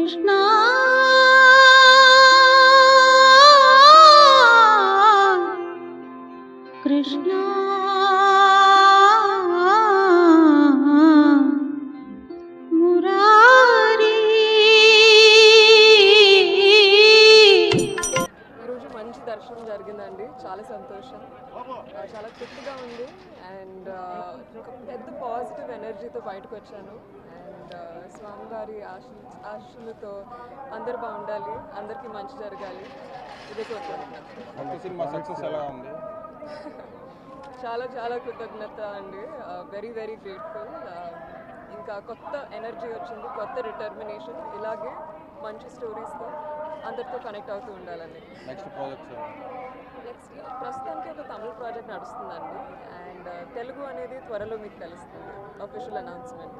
కృష్ణ కృష్ణ మురారి. ఈరోజు మంచి దర్శనం జరిగిందండి, చాలా సంతోషం, చాలా తృప్తిగా ఉంది అండ్ ఒక పెద్ద పాజిటివ్ ఎనర్జీతో బయటకు వచ్చాను. అండ్ స్వామివారి ఆశీస్సులతో అందరు బాగుండాలి, అందరికీ మంచి జరగాలి, ఇదే కోరుకుంటున్నాను. సినిమా సక్సెస్ ఎలా ఉంది? చాలా చాలా కృతజ్ఞత అండి, వెరీ వెరీ గ్రేట్ఫుల్. ఇంకా కొత్త ఎనర్జీ వచ్చింది, కొత్త డిటర్మినేషన్, ఇలాగే మంచి స్టోరీస్తో అందరితో కనెక్ట్ అవుతూ ఉండాలండి. నెక్స్ట్ ప్రాజెక్ట్స్ నెక్స్ట్ ప్రస్తుతానికి ఒక తమిళ ప్రాజెక్ట్ నడుస్తుందండి అండ్ తెలుగు అనేది త్వరలో మీకు తెలుస్తుంది, అఫీషియల్ అనౌన్స్మెంట్.